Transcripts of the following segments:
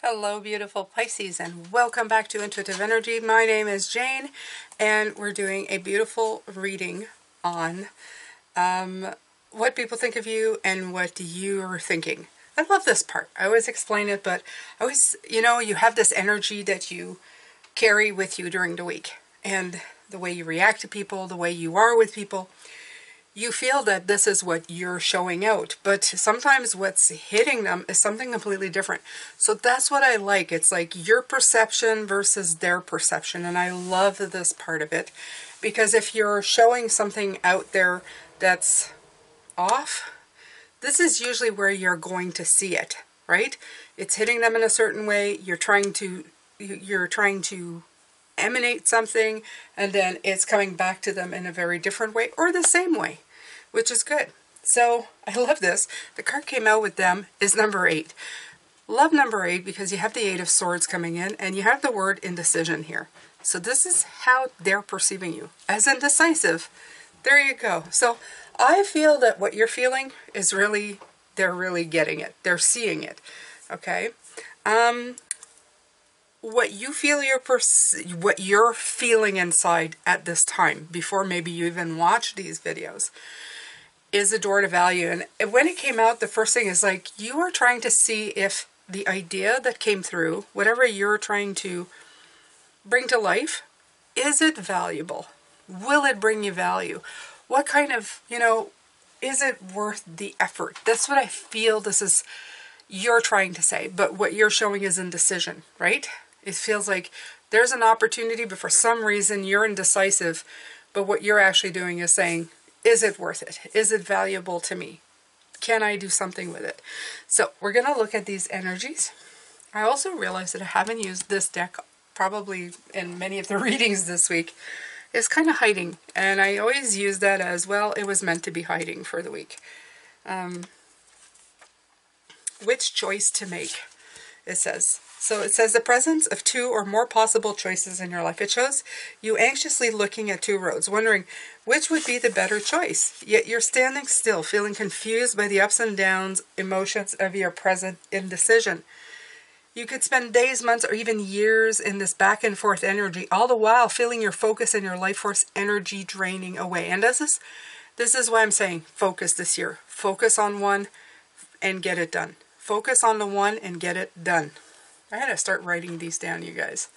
Hello, beautiful Pisces, and welcome back to Intuitive Energy. My name is Jane, and we're doing a beautiful reading on what people think of you and what you're thinking. I love this part. I always explain it, but I always, you have this energy that you carry with you during the week, and the way you react to people, the way you are with people. You feel that this is what you're showing out, but sometimes what's hitting them is something completely different. So that's what I like. It's like your perception versus their perception, and I love this part of it, because if you're showing something out there that's off, this is usually where you're going to see it, right? It's hitting them in a certain way. You're trying to emanate something, and then it's coming back to them in a very different way or the same way, which is good. So I love this. The card came out with them is number 8. Love number 8 because you have the 8 of Swords coming in, and you have the word indecision here. So this is how they're perceiving you, as indecisive. There you go. So I feel that what you're feeling is really, they're really getting it. They're seeing it. Okay. What you feel, what you're feeling inside at this time, before maybe you even watch these videos, is a door to value. And when it came out, the first thing is like, you are trying to see if the idea that came through, whatever you're trying to bring to life, is it valuable? Will it bring you value? What kind of, is it worth the effort? That's what I feel this is, you're trying to say, but what you're showing is indecision, right? It feels like there's an opportunity, but for some reason you're indecisive. But what you're actually doing is saying, is it worth it? Is it valuable to me? Can I do something with it? So we're going to look at these energies. I also realized that I haven't used this deck probably in many of the readings this week. It's kind of hiding. And I always use that as, well, it was meant to be hiding for the week. Which choice to make? It says. So it says the presence of 2 or more possible choices in your life. It shows you anxiously looking at 2 roads, wondering which would be the better choice. Yet you're standing still, feeling confused by the ups and downs emotions of your present indecision. You could spend days, months, or even years in this back and forth energy, all the while feeling your focus and your life force energy draining away. And this is why I'm saying focus this year. Focus on one and get it done. Focus on the one and get it done. I had to start writing these down, you guys.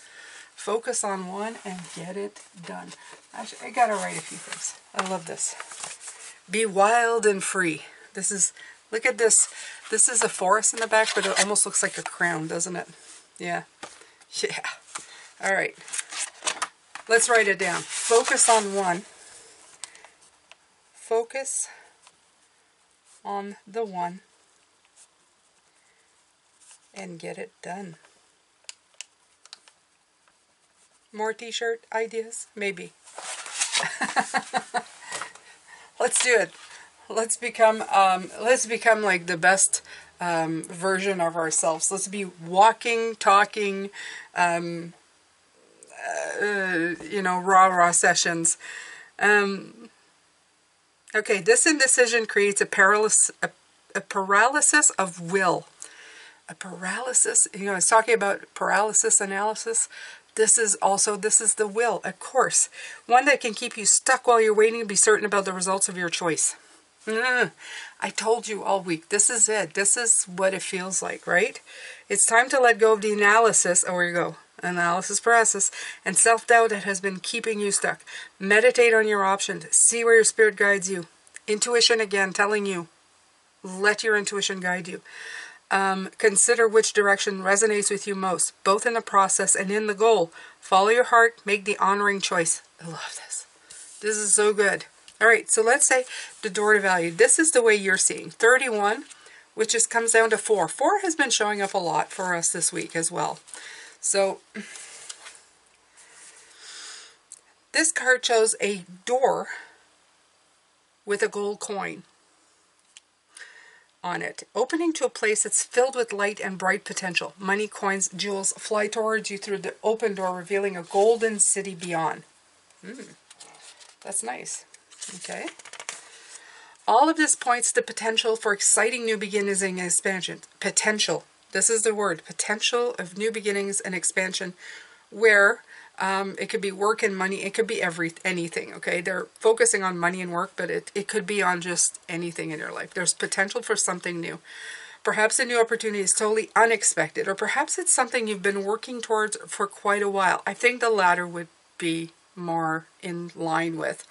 Focus on one and get it done. Actually, I gotta write a few things. I love this. Be wild and free. This is, look at this. This is a forest in the back, but it almost looks like a crown, doesn't it? Yeah. Yeah. All right. Let's write it down. Focus on one. Focus on the one. And get it done. More t-shirt ideas? Maybe. Let's do it. Let's become like the best version of ourselves. Let's be walking, talking, rah-rah sessions. Okay, this indecision creates a paralysis of will. A paralysis, I was talking about paralysis analysis. This is the will, of course. One that can keep you stuck while you're waiting to be certain about the results of your choice. I told you all week, this is it. This is what it feels like, right? It's time to let go of the analysis, oh, here you go, analysis paralysis, and self-doubt that has been keeping you stuck. Meditate on your options. See where your spirit guides you. Intuition again, telling you, let your intuition guide you. Consider which direction resonates with you most, both in the process and in the goal. Follow your heart, make the honoring choice. I love this. This is so good. All right, so let's say the door to value. This is the way you're seeing. 31, which just comes down to 4. 4 has been showing up a lot for us this week as well. So this card shows a door with a gold coin on it, opening to a place that's filled with light and bright potential. Money, coins, jewels fly towards you through the open door, revealing a golden city beyond. That's nice. Okay. All of this points to potential for exciting new beginnings and expansion. Potential. This is the word, potential of new beginnings and expansion, where it could be work and money. It could be anything, okay? They're focusing on money and work, but it could be on just anything in your life. There's potential for something new. Perhaps a new opportunity is totally unexpected, or perhaps it's something you've been working towards for quite a while. I think the latter would be more in line with.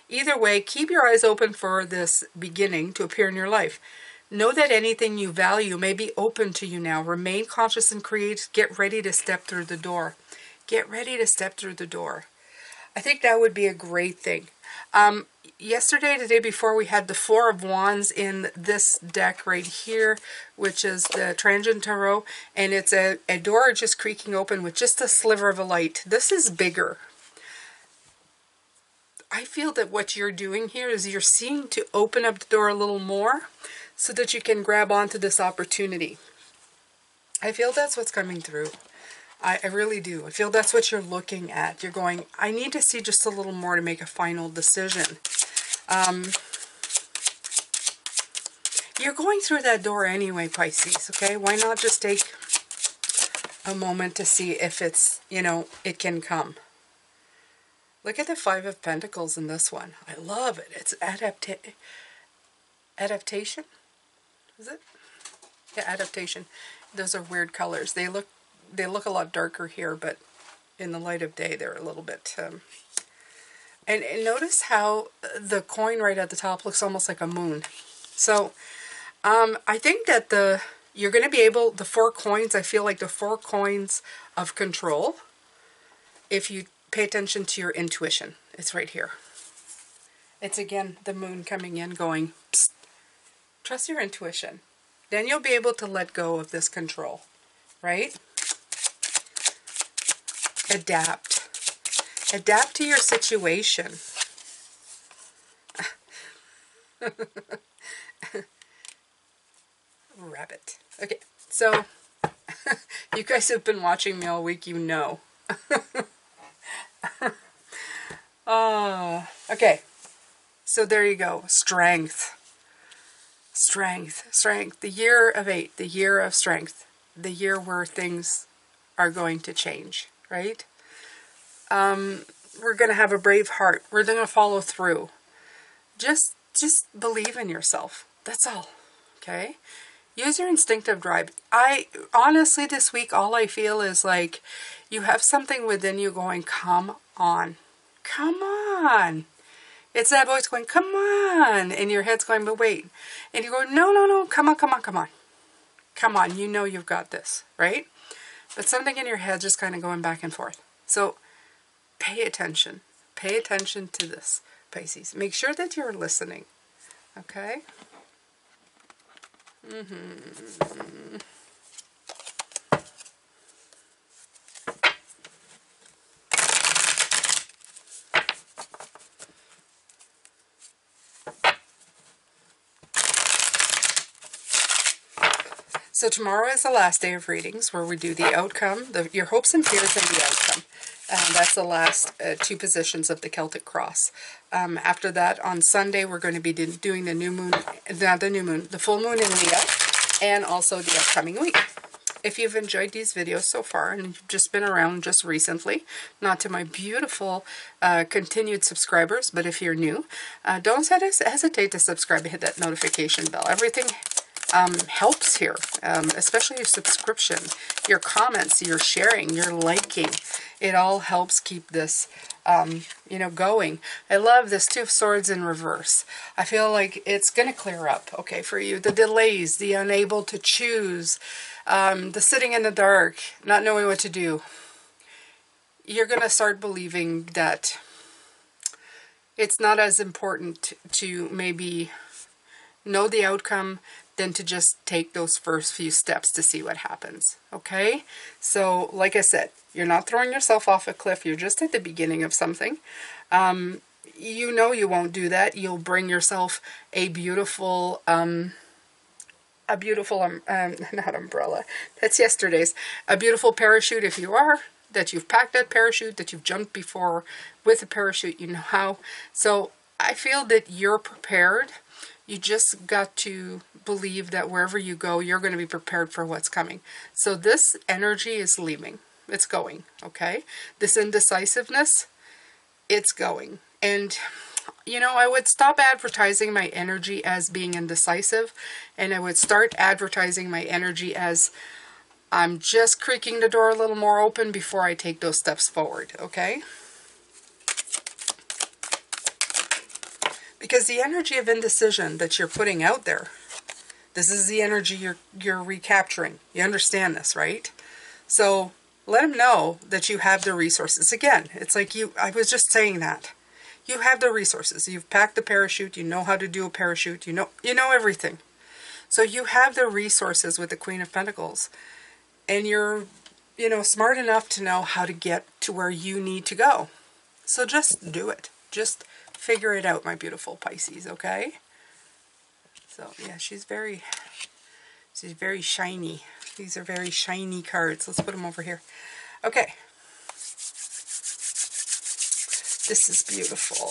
Either way, keep your eyes open for this beginning to appear in your life. Know that anything you value may be open to you now. Remain conscious and create. Get ready to step through the door. Get ready to step through the door. I think that would be a great thing. Yesterday, the day before, we had the Four of Wands in this deck right here, which is the Transient Tarot, and it's a door just creaking open with just a sliver of a light. This is bigger. I feel that what you're doing here is you're seeing to open up the door a little more so that you can grab onto this opportunity. I feel that's what's coming through. I really do. I feel that's what you're looking at. You're going, I need to see just a little more to make a final decision. You're going through that door anyway, Pisces, okay? Why not just take a moment to see if it's, it can come. Look at the Five of Pentacles in this one. I love it. It's adaptation? Is it? Yeah, adaptation. Those are weird colors. They look a lot darker here, but in the light of day, they're a little bit... And notice how the coin right at the top looks almost like a moon. So, I think that you're going to be able... The 4 coins, I feel like the 4 coins of control, if you pay attention to your intuition. It's right here. It's, again, the moon coming in going, psst, trust your intuition. Then you'll be able to let go of this control, right? Adapt. Adapt to your situation. Rabbit. Okay, so you guys have been watching me all week, you know. Okay, so there you go. Strength. Strength. Strength. The year of 8. The year of strength. The year where things are going to change, right? We're going to have a brave heart. We're going to follow through. Just believe in yourself. That's all. Okay? Use your instinctive drive. Honestly, this week, all I feel is like you have something within you going, come on. Come on. It's that voice going, come on. And your head's going, but wait. And you go, no, come on. Come on, you know you've got this, right? But something in your head just kind of going back and forth. So pay attention. Pay attention to this, Pisces. Make sure that you're listening. Okay? So tomorrow is the last day of readings where we do the outcome, your hopes and fears and the outcome. And that's the last 2 positions of the Celtic cross. After that, on Sunday, we're going to be doing the full moon in Leo, and also the upcoming week. If you've enjoyed these videos so far, and you've just been around just recently, not to my beautiful continued subscribers, but if you're new, don't hesitate to subscribe and hit that notification bell. Everything helps here, especially your subscription, your comments, your sharing, your liking. It all helps keep this, going. I love this 2 of Swords in reverse. I feel like it's going to clear up, okay, for you. The delays, the unable to choose, the sitting in the dark, not knowing what to do. You're going to start believing that it's not as important to maybe know the outcome than to just take those first few steps to see what happens. Okay? So, like I said, you're not throwing yourself off a cliff. You're just at the beginning of something. You know you won't do that. You'll bring yourself a beautiful, not umbrella. That's yesterday's. A beautiful parachute if you are, that you've packed that parachute, that you've jumped before with a parachute, you know how. So, I feel that you're prepared. You just got to believe that wherever you go, you're going to be prepared for what's coming. So this energy is leaving. It's going, okay? This indecisiveness, it's going. And, you know, I would stop advertising my energy as being indecisive, and I would start advertising my energy as I'm just creaking the door a little more open before I take those steps forward, okay? Because the energy of indecision that you're putting out there, this is the energy you're recapturing. You understand this, right? So let them know that you have the resources. Again, it's like I was just saying that. You have the resources. You've packed the parachute. You know how to do a parachute. You know everything. So you have the resources with the Queen of Pentacles. And you're, you know, smart enough to know how to get to where you need to go. So just do it. Just figure it out, my beautiful Pisces, okay? So, yeah, she's very shiny. These are very shiny cards. Let's put them over here. Okay. This is beautiful.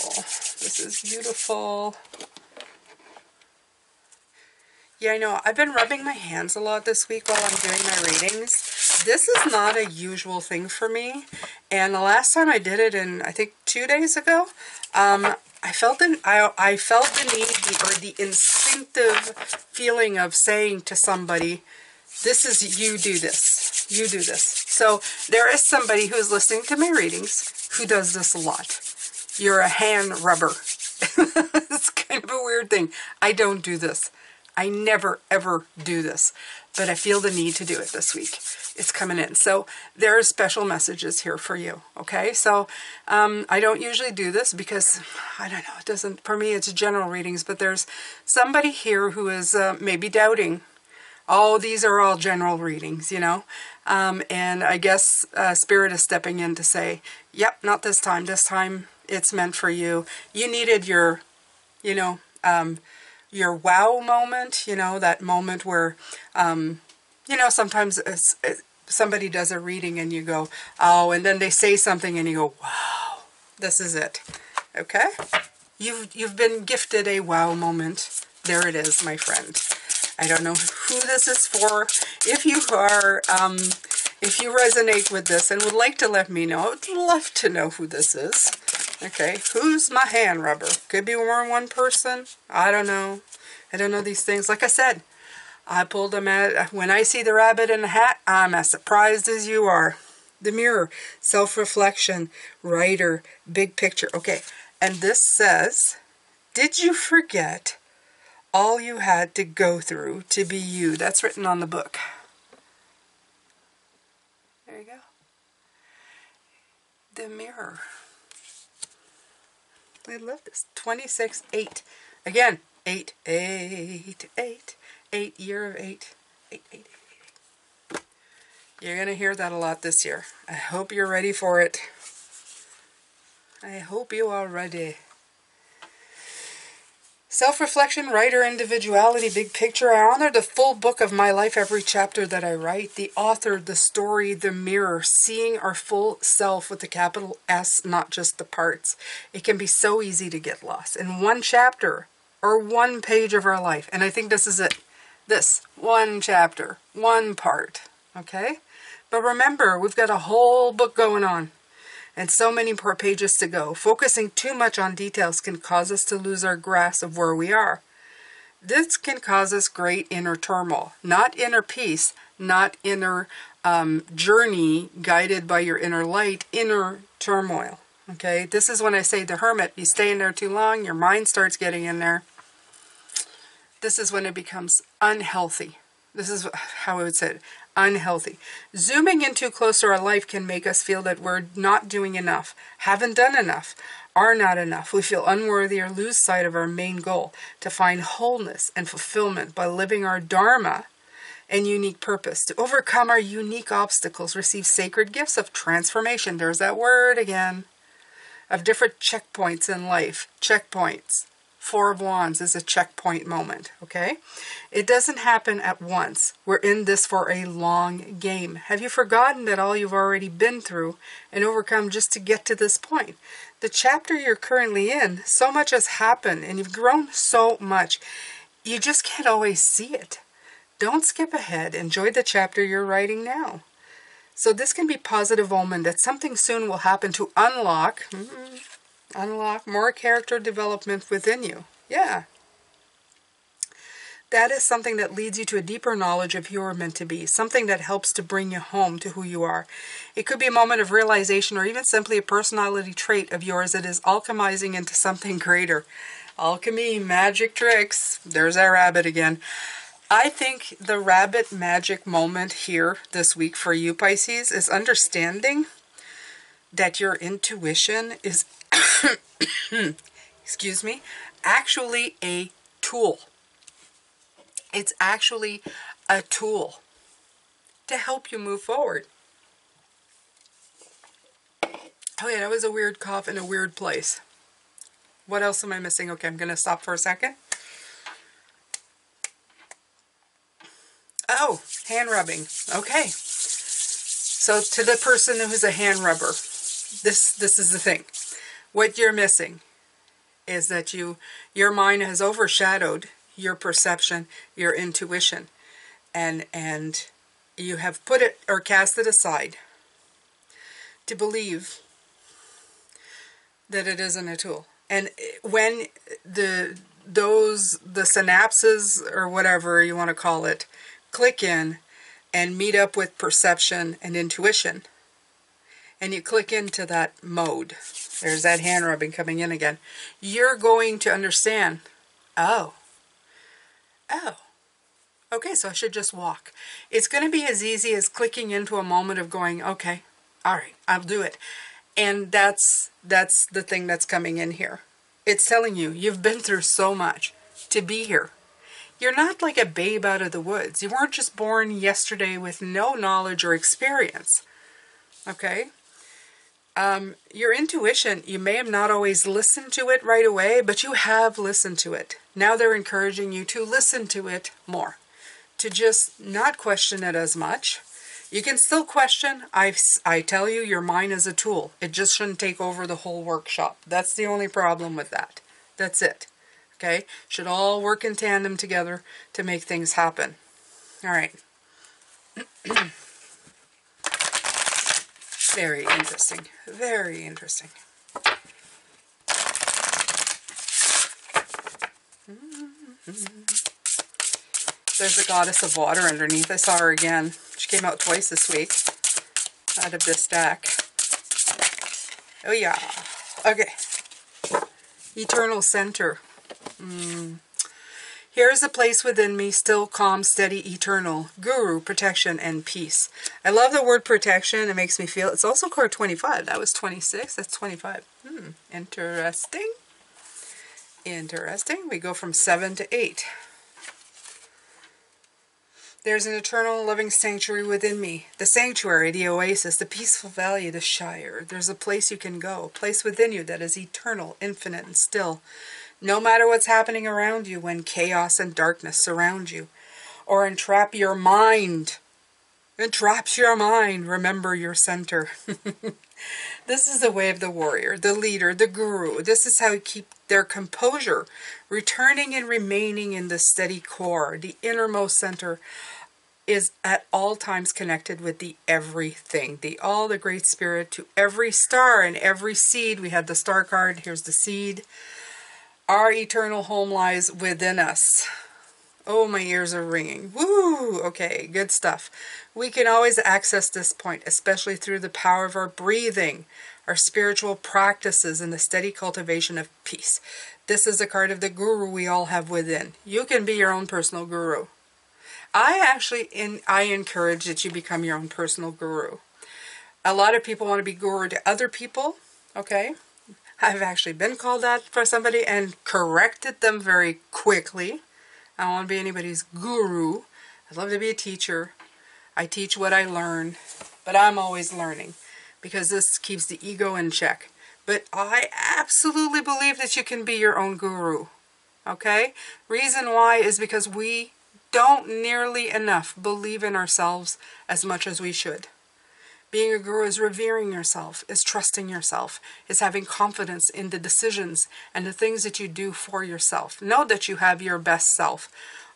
This is beautiful. Yeah, I know. I've been rubbing my hands a lot this week while I'm doing my readings. This is not a usual thing for me. And the last time I did it I think 2 days ago, I felt the need or the instinctive feeling of saying to somebody, this is, you do this. You do this. So there is somebody who's listening to my readings who does this a lot. You're a hand rubber. It's kind of a weird thing. I don't do this. I never, ever do this. But I feel the need to do it this week. It's coming in. So there are special messages here for you. Okay? So I don't usually do this because, I don't know, it doesn't, for me it's general readings. But there's somebody here who is maybe doubting. Oh, these are all general readings, you know. And I guess Spirit is stepping in to say, yep, not this time. This time it's meant for you. You needed your, you know, your wow moment, you know, that moment where, you know, sometimes somebody does a reading and you go, oh, and then they say something and you go, wow, this is it. Okay? You've been gifted a wow moment. There it is, my friend. I don't know who this is for. If you are, if you resonate with this and would like to let me know, I would love to know who this is. Okay, who's my hand rubber? Could be more than one person. I don't know. I don't know these things. Like I said, I pulled them out. When I see the rabbit in the hat, I'm as surprised as you are. The mirror, self-reflection, writer, big picture. Okay, and this says, did you forget all you had to go through to be you? That's written on the book. There you go. The mirror. I love this. 26-8. Again, 8, 8, 8, 8, year of 8. 8, 8, 8, 8. You're going to hear that a lot this year. I hope you're ready for it. I hope you are ready. Self-reflection, writer, individuality, big picture. I honor the full book of my life, every chapter that I write. The author, the story, the mirror. Seeing our full self with a capital S, not just the parts. It can be so easy to get lost in one chapter or one page of our life. And I think this is it. This, one chapter, one part. Okay? But remember, we've got a whole book going on. And so many more pages to go. Focusing too much on details can cause us to lose our grasp of where we are. This can cause us great inner turmoil. Not inner peace, not inner journey guided by your inner light, inner turmoil. Okay, this is when I say the hermit, you stay in there too long, your mind starts getting in there. This is when it becomes unhealthy. This is how I would say it. Unhealthy. Zooming in too close to our life can make us feel that we're not doing enough, haven't done enough, are not enough. We feel unworthy or lose sight of our main goal, to find wholeness and fulfillment by living our dharma and unique purpose, to overcome our unique obstacles, receive sacred gifts of transformation. There's that word again. Of different checkpoints in life. Checkpoints. Four of Wands is a checkpoint moment, okay? It doesn't happen at once. We're in this for a long game. Have you forgotten that all you've already been through and overcome just to get to this point? The chapter you're currently in, so much has happened and you've grown so much. You just can't always see it. Don't skip ahead. Enjoy the chapter you're writing now. So this can be positive omen that something soon will happen to unlock more character development within you. Yeah. That is something that leads you to a deeper knowledge of who you're meant to be. Something that helps to bring you home to who you are. It could be a moment of realization or even simply a personality trait of yours that is alchemizing into something greater. Alchemy, magic tricks. There's our rabbit again. I think the rabbit magic moment here this week for you, Pisces, is understanding that your intuition is, excuse me, actually a tool. It's actually a tool to help you move forward. Oh yeah, that was a weird cough in a weird place. What else am I missing? Okay, I'm going to stop for a second. Oh, hand rubbing. Okay. So to the person who's a hand rubber, this is the thing. What you're missing is that your mind has overshadowed your perception, your intuition, and you have put it or cast it aside to believe that it isn't a tool. And when the synapses or whatever you want to call it click in and meet up with perception and intuition, and you click into that mode, there's that hand rubbing coming in again, you're going to understand, oh, okay, so I should just walk. It's going to be as easy as clicking into a moment of going, okay, all right, I'll do it. And that's the thing that's coming in here. It's telling you, you've been through so much to be here. You're not like a babe out of the woods. You weren't just born yesterday with no knowledge or experience. Okay? Your intuition, you may have not always listened to it right away, but you have listened to it. Now they're encouraging you to listen to it more. To just not question it as much. You can still question. I tell you, your mind is a tool. It just shouldn't take over the whole workshop. That's the only problem with that. That's it. Okay? Should all work in tandem together to make things happen. All right. Very interesting. Very interesting. There's the goddess of water underneath. I saw her again. She came out twice this week out of this stack. Oh yeah. Okay. Eternal center. Here's a place within me, still, calm, steady, eternal. Guru, protection, and peace. I love the word protection. It makes me feel... It's also card 25. That was 26. That's 25. Interesting. Interesting. We go from 7 to 8. There's an eternal loving sanctuary within me. The sanctuary, the oasis, the peaceful valley, the Shire. There's a place you can go. A place within you that is eternal, infinite, and still. No matter what's happening around you when chaos and darkness surround you or entrap your mind. Entraps your mind. Remember your center. This is the way of the warrior, the leader, the guru. This is how you keep their composure, returning and remaining in the steady core. The innermost center is at all times connected with the everything, the all, the great spirit, to every star and every seed. We had the star card. Here's the seed. Our eternal home lies within us. Oh, my ears are ringing. Woo! Okay, good stuff. We can always access this point, especially through the power of our breathing, our spiritual practices, and the steady cultivation of peace. This is a card of the guru we all have within. You can be your own personal guru. I encourage that you become your own personal guru. A lot of people want to be guru to other people, okay? I've actually been called that for somebody and corrected them very quickly. I don't want to be anybody's guru. I'd love to be a teacher. I teach what I learn, but I'm always learning because this keeps the ego in check. But I absolutely believe that you can be your own guru. Okay? Reason why is because we don't nearly enough believe in ourselves as much as we should. Being a guru is revering yourself, is trusting yourself, is having confidence in the decisions and the things that you do for yourself. Know that you have your best self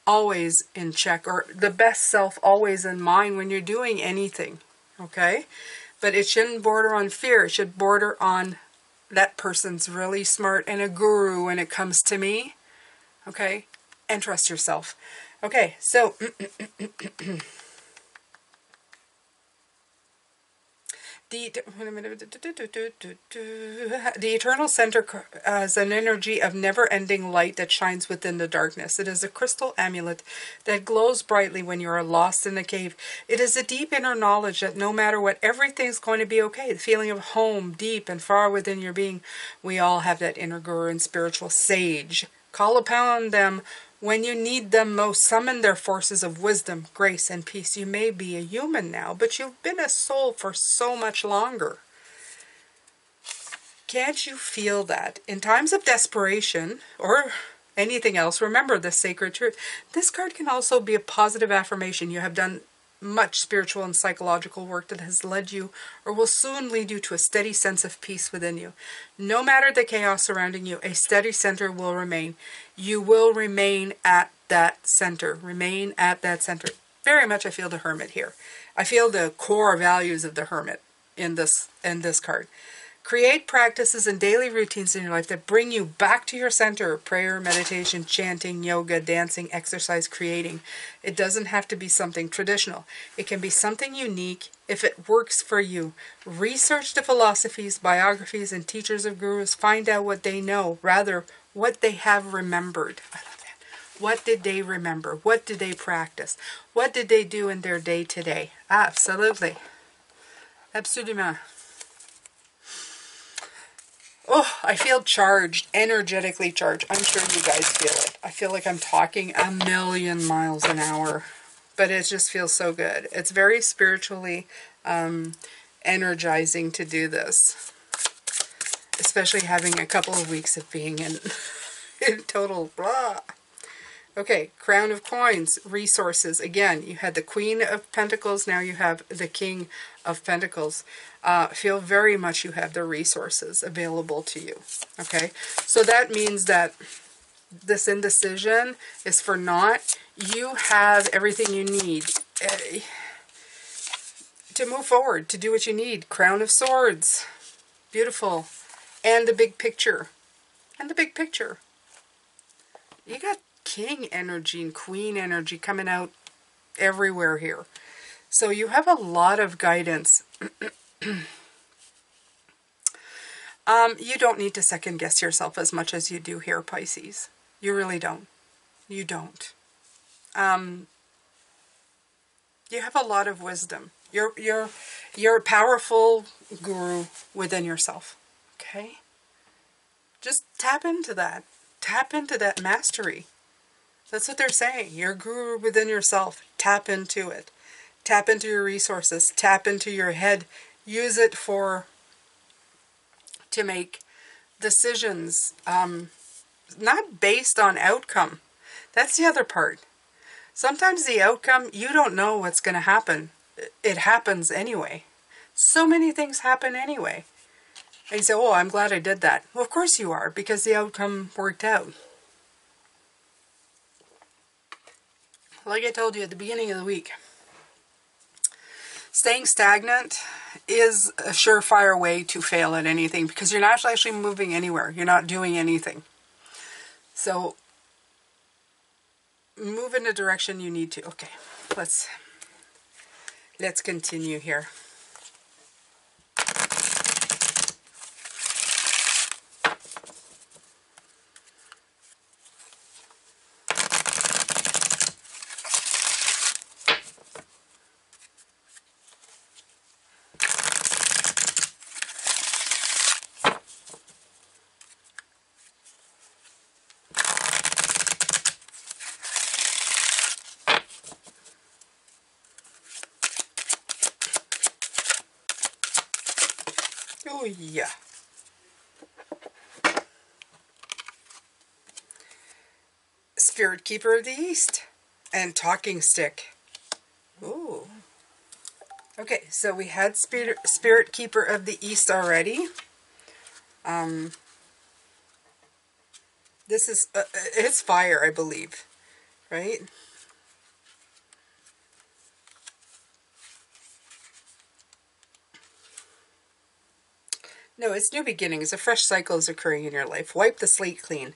always in check, or the best self always in mind when you're doing anything. Okay? But it shouldn't border on fear. It should border on that person's really smart and a guru when it comes to me. Okay? And trust yourself. Okay, so the eternal center is an energy of never-ending light that shines within the darkness. It is a crystal amulet that glows brightly when you are lost in a cave. It is a deep inner knowledge that no matter what, everything's going to be okay. The feeling of home, deep and far within your being. We all have that inner guru and spiritual sage. Call upon them when you need them most. Summon their forces of wisdom, grace, and peace. You may be a human now, but you've been a soul for so much longer. Can't you feel that? In times of desperation, or anything else, remember the sacred truth. This card can also be a positive affirmation. You have done much spiritual and psychological work that has led you, or will soon lead you, to a steady sense of peace within you. No matter the chaos surrounding you, a steady center will remain. You will remain at that center. Remain at that center. Very much I feel the Hermit here. I feel the core values of the Hermit in this card. Create practices and daily routines in your life that bring you back to your center. Prayer, meditation, chanting, yoga, dancing, exercise, creating. It doesn't have to be something traditional. It can be something unique if it works for you. Research the philosophies, biographies, and teachers of gurus. Find out what they know, rather what they have remembered. I love that. What did they remember? What did they practice? What did they do in their day-to-day? Absolutely. Absolument. Oh, I feel charged, energetically charged. I'm sure you guys feel it. I feel like I'm talking a million miles an hour, but it just feels so good. It's very spiritually energizing to do this, especially having a couple of weeks of being in total blah. Okay, Crown of Coins, resources. Again, you had the Queen of Pentacles, now you have the King of Pentacles. Feel very much you have the resources available to you. Okay, so that means that this indecision is for naught. You have everything you need to move forward, to do what you need. Crown of Swords. Beautiful. And the big picture. And the big picture. You got King energy and Queen energy coming out everywhere here. So you have a lot of guidance. You don't need to second guess yourself as much as you do here, Pisces. You really don't. You don't. You have a lot of wisdom. You're a powerful guru within yourself. Okay? Just tap into that. Tap into that mastery. That's what they're saying. You're a guru within yourself. Tap into it. Tap into your resources. Tap into your head. Use it to make decisions, not based on outcome. That's the other part. Sometimes the outcome, you don't know what's going to happen. It happens anyway. So many things happen anyway. And you say, oh, I'm glad I did that. Well, of course you are, because the outcome worked out. Like I told you at the beginning of the week, staying stagnant is a surefire way to fail at anything, because you're not actually moving anywhere. You're not doing anything. So move in the direction you need to. Okay, let's continue here. Oh, yeah. Spirit Keeper of the East and Talking Stick. Ooh. Okay, so we had Spirit Keeper of the East already. This is, it's fire, I believe, right? No, it's new beginnings. A fresh cycle is occurring in your life. Wipe the slate clean.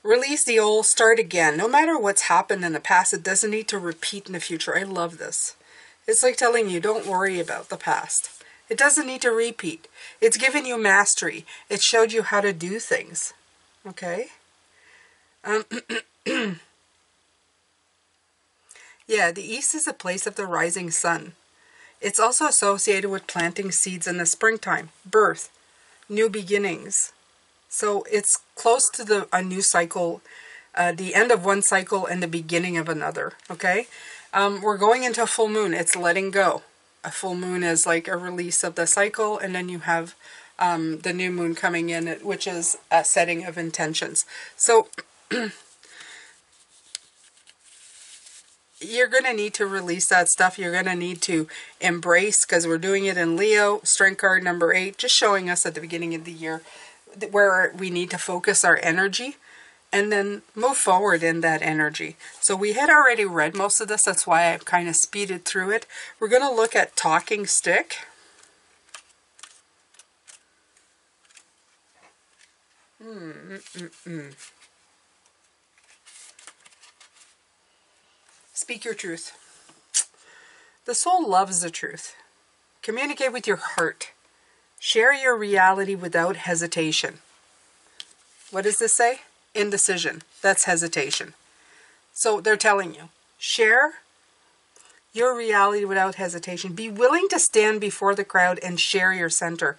Release the old, start again. No matter what's happened in the past, it doesn't need to repeat in the future. I love this. It's like telling you, don't worry about the past. It doesn't need to repeat. It's given you mastery. It showed you how to do things. Okay? Yeah, the East is a place of the rising sun. It's also associated with planting seeds in the springtime, birth, new beginnings. So it's close to a new cycle, the end of one cycle and the beginning of another, okay? We're going into a full moon. It's letting go. A full moon is like a release of the cycle, and then you have the new moon coming in, which is a setting of intentions. So you're going to need to release that stuff. You're going to need to embrace, because we're doing it in Leo, strength card number 8, just showing us at the beginning of the year where we need to focus our energy and then move forward in that energy. So we had already read most of this. That's why I've kind of speeded through it. We're going to look at Talking Stick. Speak your truth. The soul loves the truth. Communicate with your heart. Share your reality without hesitation. What does this say? Indecision. That's hesitation. So they're telling you, share your reality without hesitation. Be willing to stand before the crowd and share your center.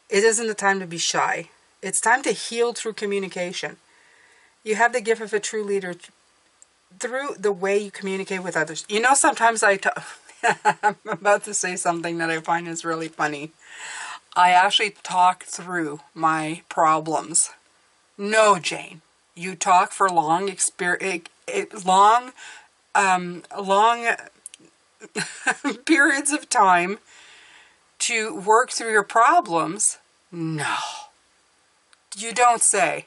It isn't the time to be shy. It's time to heal through communication. You have the gift of a true leader through the way you communicate with others. You know, sometimes I'm about to say something that I find is really funny. I actually talk through my problems. No, Jane, you talk for long periods of time to work through your problems. No, you don't say.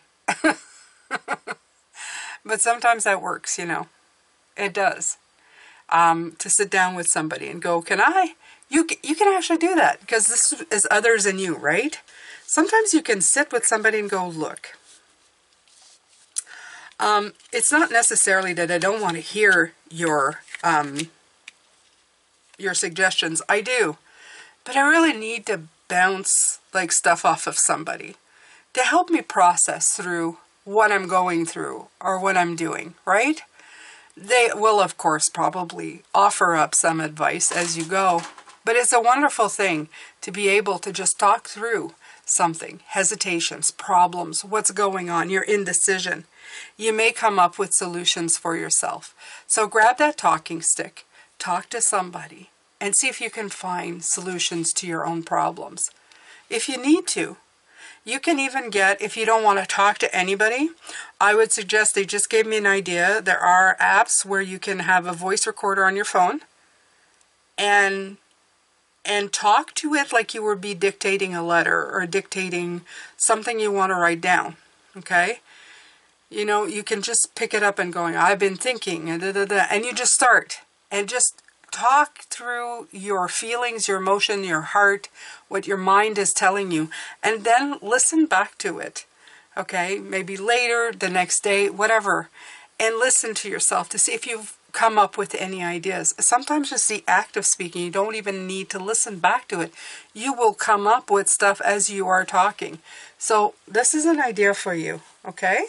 But sometimes that works, you know. It does. To sit down with somebody and go, can I? You can actually do that, because this is others and you, right? Sometimes you can sit with somebody and go, look. It's not necessarily that I don't want to hear your suggestions. I do. But I really need to bounce like stuff off of somebody to help me process through what I'm going through or what I'm doing, right? They will, of course, probably offer up some advice as you go, but it's a wonderful thing to be able to just talk through something, hesitations, problems, what's going on, your indecision. You may come up with solutions for yourself. So grab that talking stick, talk to somebody, and see if you can find solutions to your own problems. If you need to, you can even get, if you don't want to talk to anybody, I would suggest, they just gave me an idea. There are apps where you can have a voice recorder on your phone and talk to it like you would be dictating a letter or dictating something you want to write down. Okay? You know, you can just pick it up and going, I've been thinking, and and you just start and just talk through your feelings, your emotion, your heart, what your mind is telling you, and then listen back to it. Okay, maybe later, the next day, whatever, and listen to yourself to see if you've come up with any ideas. Sometimes just the act of speaking, you don't even need to listen back to it. You will come up with stuff as you are talking. So this is an idea for you, okay?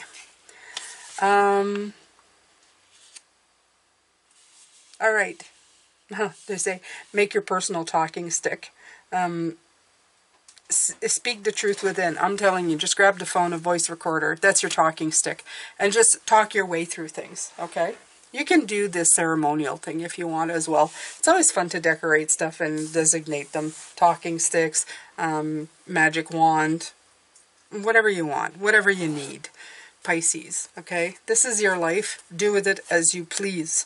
All right. They say, make your personal talking stick. Speak the truth within. I'm telling you, just grab the phone, a voice recorder. That's your talking stick. And just talk your way through things, okay? You can do this ceremonial thing if you want as well. It's always fun to decorate stuff and designate them. Talking sticks, magic wand, whatever you want, whatever you need. Pisces, okay? This is your life. Do with it as you please.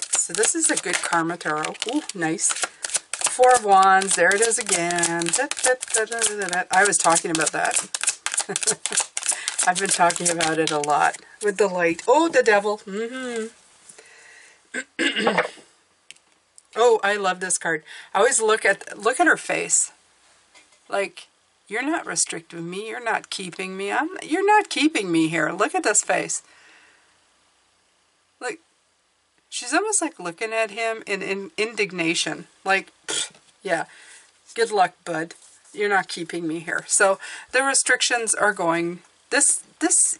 So this is a good Karma Tarot. Ooh, nice. Four of Wands. There it is again. I was talking about that. I've been talking about it a lot. With the light. Oh, the Devil. Oh, I love this card. I always look at her face. Like, you're not restricting me. You're not keeping me. You're not keeping me here. Look at this face. Like, she's almost like looking at him in indignation. Like, pfft, yeah, good luck, bud. You're not keeping me here. So the restrictions are going,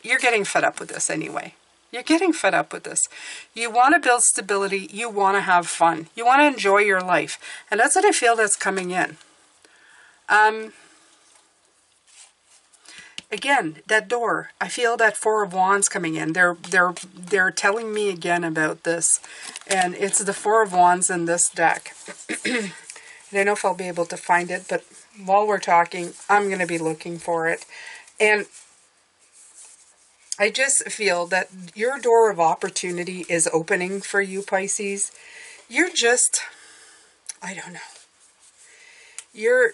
you're getting fed up with this anyway. You're getting fed up with this. You want to build stability. You want to have fun. You want to enjoy your life. And that's what I feel that's coming in. Again, that door, I feel that Four of Wands coming in. They're telling me again about this. And it's the Four of Wands in this deck. I don't know if I'll be able to find it, but while we're talking, I'm going to be looking for it. And I just feel that your door of opportunity is opening for you, Pisces. You're just, I don't know. You're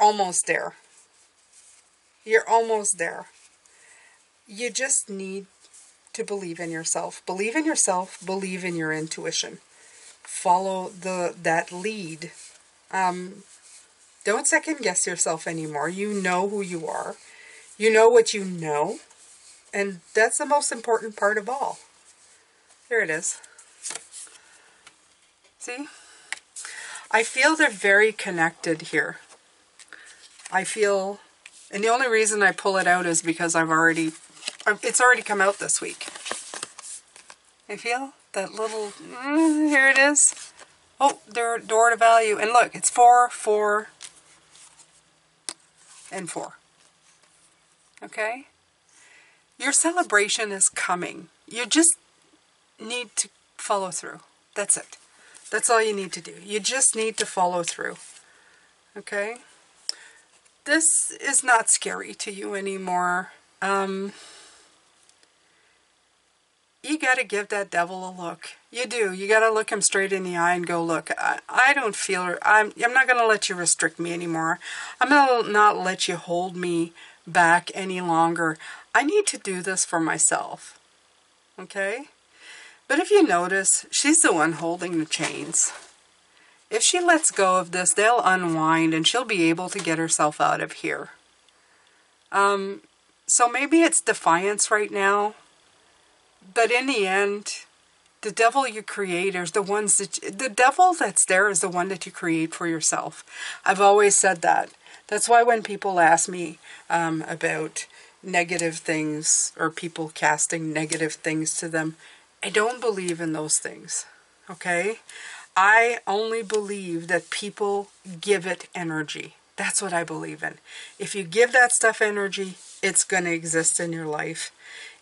almost there. You're almost there. You just need to believe in yourself. Believe in yourself. Believe in your intuition. Follow that lead. Don't second guess yourself anymore. You know who you are. You know what you know. And that's the most important part of all. Here it is. See? I feel they're very connected here. I feel, and the only reason I pull it out is because it's already come out this week. I feel that little, here it is. Oh, their door to value. And look, it's 4, 4, and 4. Okay? Your celebration is coming. You just need to follow through. That's it. That's all you need to do. You just need to follow through. Okay? This is not scary to you anymore. You got to give that devil a look. You do. You got to look him straight in the eye and go, look, I don't feel, I'm not going to let you restrict me anymore. I'm going to not let you hold me back any longer. I need to do this for myself. Okay? But if you notice, she's the one holding the chains. If she lets go of this, they'll unwind and she'll be able to get herself out of here. So maybe it's defiance right now. But in the end, the devil you create is the devil that's there is the one that you create for yourself. I've always said that. That's why when people ask me about negative things or people casting negative things to them, I don't believe in those things. Okay? I only believe that people give it energy. That's what I believe in. If you give that stuff energy, it's going to exist in your life.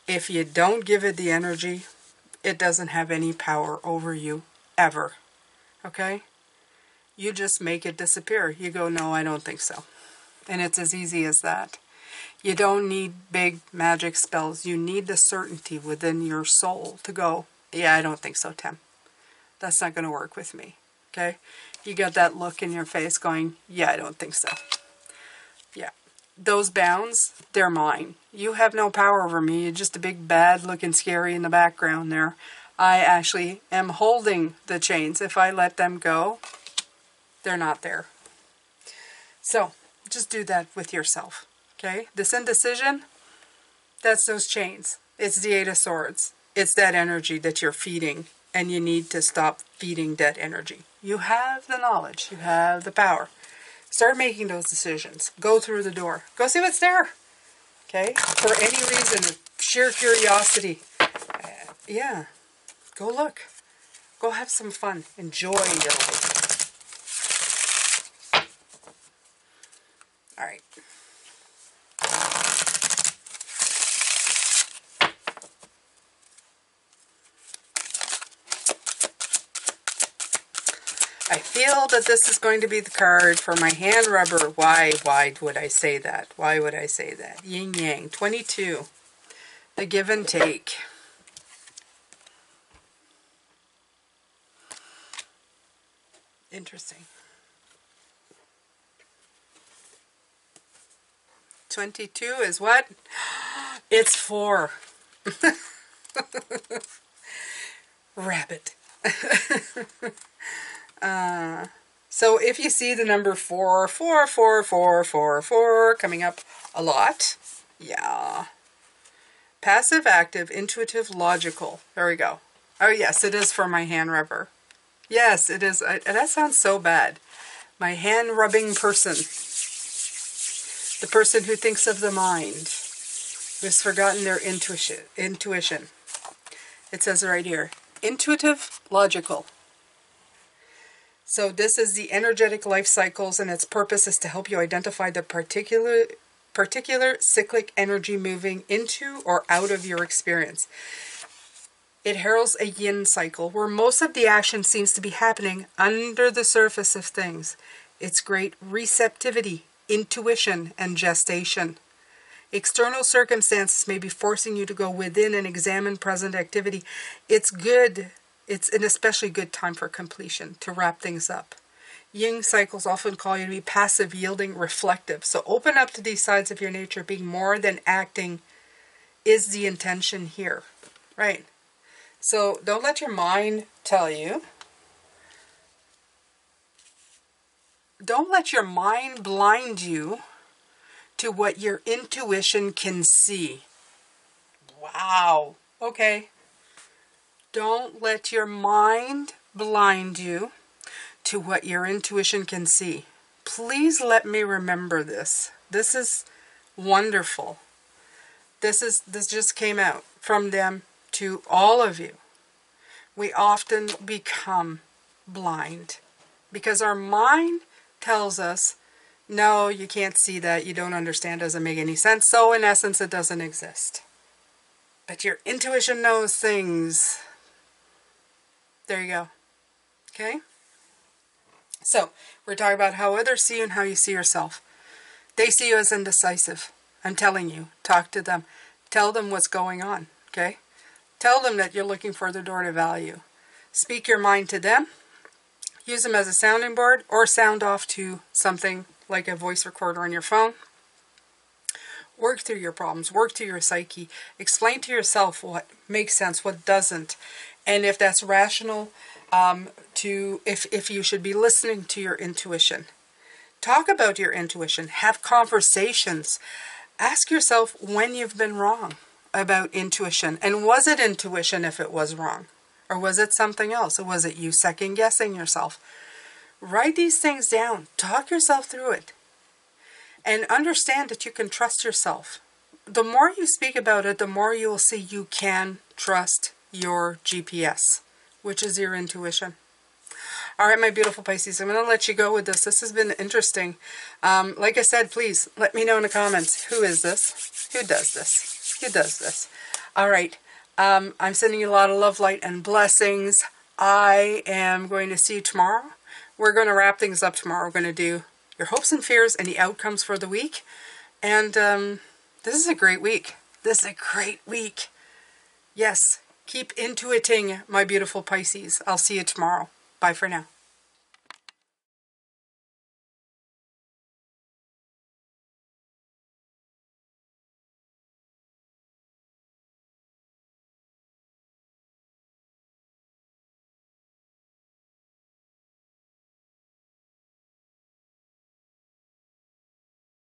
If you don't give it the energy, it doesn't have any power over you, ever. Okay? You just make it disappear. You go, no, I don't think so. And it's as easy as that. You don't need big magic spells. You need the certainty within your soul to go, yeah, I don't think so, Tim. That's not going to work with me. Okay? You got that look in your face going, yeah, I don't think so. Yeah. Those bounds, they're mine. You have no power over me. You're just a big bad looking scary in the background there. I actually am holding the chains. If I let them go, they're not there. So, just do that with yourself. Okay? This indecision, that's those chains. It's the 8 of Swords. It's that energy that you're feeding. And you need to stop feeding that energy. You have the knowledge. You have the power. Start making those decisions. Go through the door. Go see what's there. Okay? For any reason, sheer curiosity. Yeah. Go look. Go have some fun. Enjoy your life. All right. I feel that this is going to be the card for my hand rubber. Why would I say that? Why would I say that? Yin Yang. 22. The give and take. Interesting. 22 is what? It's 4. Rabbit. So if you see the number 4, 4, 4, 4, 4, 4 coming up a lot, yeah. Passive, active, intuitive, logical. There we go. Oh yes, it is for my hand rubber. Yes, it is. That sounds so bad. My hand rubbing person. The person who thinks of the mind. Who's forgotten their intuition. It says right here. Intuitive, logical. So this is the energetic life cycles, and its purpose is to help you identify the particular cyclic energy moving into or out of your experience. It heralds a yin cycle, where most of the action seems to be happening under the surface of things. It's great receptivity, intuition, and gestation. External circumstances may be forcing you to go within and examine present activity. It's good. It's an especially good time for completion, to wrap things up. Yin cycles often call you to be passive, yielding, reflective. So open up to these sides of your nature. Being more than acting is the intention here. Right? So don't let your mind tell you. Don't let your mind blind you to what your intuition can see. Wow. Okay. Don't let your mind blind you to what your intuition can see. Please let me remember this. This is wonderful. This just came out from them to all of you. We often become blind because our mind tells us, no, you can't see that, you don't understand, doesn't make any sense, so in essence it doesn't exist. But your intuition knows things. There you go. Okay? So, we're talking about how others see you and how you see yourself. They see you as indecisive. I'm telling you, talk to them. Tell them what's going on, okay? Tell them that you're looking for the door to value. Speak your mind to them. Use them as a sounding board or sound off to something like a voice recorder on your phone. Work through your problems. Work through your psyche. Explain to yourself what makes sense, what doesn't. And if that's rational, if you should be listening to your intuition. Talk about your intuition. Have conversations. Ask yourself when you've been wrong about intuition. And was it intuition if it was wrong? Or was it something else? Or was it you second guessing yourself? Write these things down. Talk yourself through it. And understand that you can trust yourself. The more you speak about it, the more you will see you can trust your GPS, which is your intuition. All right, my beautiful Pisces, I'm going to let you go with this. This has been interesting. Like I said, please let me know in the comments, who is this? Who does this? Who does this? All right, I'm sending you a lot of love, light, and blessings. I am going to see you tomorrow. We're going to wrap things up tomorrow. We're going to do your hopes and fears and the outcomes for the week. And this is a great week. This is a great week. Yes. Keep intuiting, my beautiful Pisces. I'll see you tomorrow. Bye for now.